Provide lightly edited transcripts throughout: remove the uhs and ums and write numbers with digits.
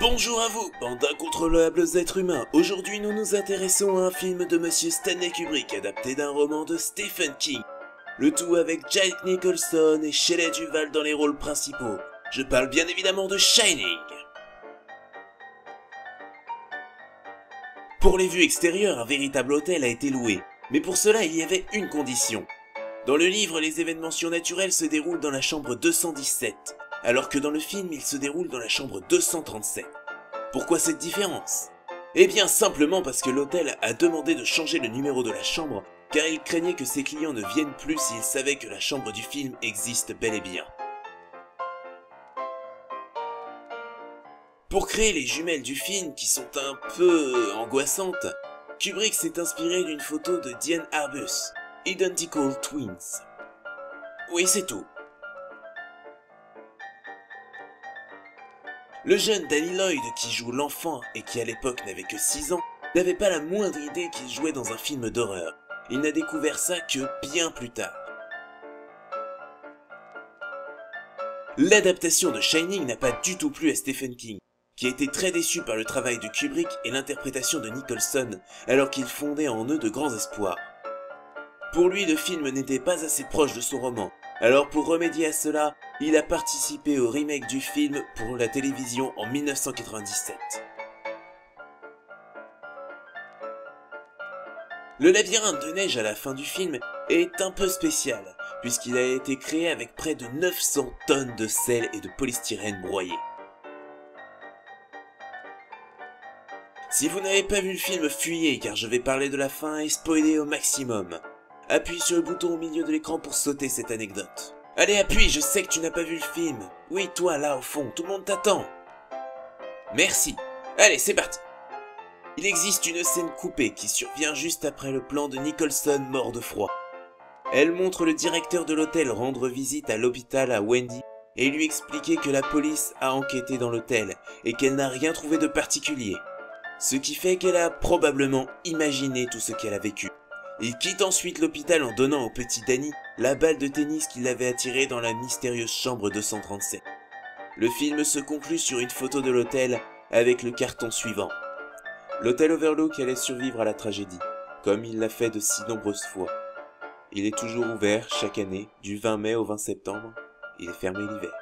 Bonjour à vous, bande d'incontrôlables êtres humains. Aujourd'hui, nous nous intéressons à un film de Monsieur Stanley Kubrick, adapté d'un roman de Stephen King. Le tout avec Jack Nicholson et Shelley Duvall dans les rôles principaux. Je parle bien évidemment de Shining. Pour les vues extérieures, un véritable hôtel a été loué. Mais pour cela, il y avait une condition. Dans le livre, les événements surnaturels se déroulent dans la chambre 217. Alors que dans le film, il se déroule dans la chambre 237. Pourquoi cette différence? Eh bien simplement parce que l'hôtel a demandé de changer le numéro de la chambre, car il craignait que ses clients ne viennent plus s'ils savaient que la chambre du film existe bel et bien. Pour créer les jumelles du film, qui sont un peu angoissantes, Kubrick s'est inspiré d'une photo de Diane Arbus, Identical Twins. Oui, c'est tout. Le jeune Danny Lloyd, qui joue l'enfant et qui à l'époque n'avait que 6 ans, n'avait pas la moindre idée qu'il jouait dans un film d'horreur. Il n'a découvert ça que bien plus tard. L'adaptation de Shining n'a pas du tout plu à Stephen King, qui a été très déçu par le travail de Kubrick et l'interprétation de Nicholson, alors qu'il fondait en eux de grands espoirs. Pour lui, le film n'était pas assez proche de son roman. Alors pour remédier à cela, il a participé au remake du film pour la télévision en 1997. Le labyrinthe de neige à la fin du film est un peu spécial, puisqu'il a été créé avec près de 900 tonnes de sel et de polystyrène broyé. Si vous n'avez pas vu le film, fuyez, car je vais parler de la fin et spoiler au maximum. Appuie sur le bouton au milieu de l'écran pour sauter cette anecdote. Allez, appuie, je sais que tu n'as pas vu le film. Oui, toi, là, au fond, tout le monde t'attend. Merci. Allez, c'est parti. Il existe une scène coupée qui survient juste après le plan de Nicholson mort de froid. Elle montre le directeur de l'hôtel rendre visite à l'hôpital à Wendy et lui expliquer que la police a enquêté dans l'hôtel et qu'elle n'a rien trouvé de particulier. Ce qui fait qu'elle a probablement imaginé tout ce qu'elle a vécu. Il quitte ensuite l'hôpital en donnant au petit Danny la balle de tennis qu'il avait attirée dans la mystérieuse chambre 237. Le film se conclut sur une photo de l'hôtel avec le carton suivant. L'hôtel Overlook allait survivre à la tragédie, comme il l'a fait de si nombreuses fois. Il est toujours ouvert chaque année, du 20 mai au 20 septembre. Il est fermé l'hiver.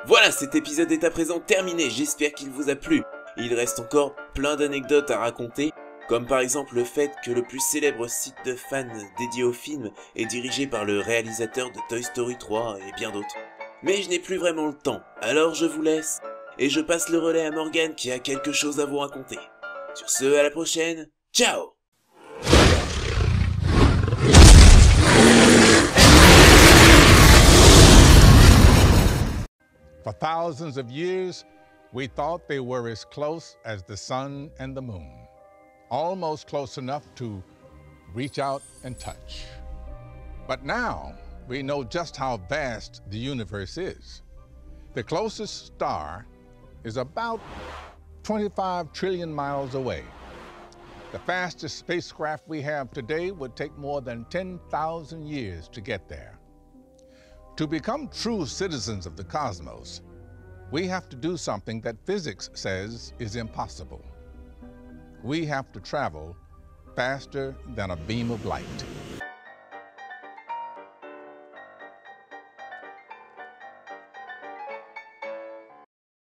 Voilà, cet épisode est à présent terminé, j'espère qu'il vous a plu. Il reste encore plein d'anecdotes à raconter, comme par exemple le fait que le plus célèbre site de fans dédié au film est dirigé par le réalisateur de Toy Story 3 et bien d'autres. Mais je n'ai plus vraiment le temps, alors je vous laisse, et je passe le relais à Morgane qui a quelque chose à vous raconter. Sur ce, à la prochaine, ciao! For thousands of years, we thought they were as close as the sun and the moon. Almost close enough to reach out and touch. But now we know just how vast the universe is. The closest star is about 25 trillion miles away. The fastest spacecraft we have today would take more than 10,000 years to get there. To become true citizens of the cosmos, we have to do something that physics says is impossible. We have to travel faster than a beam of light.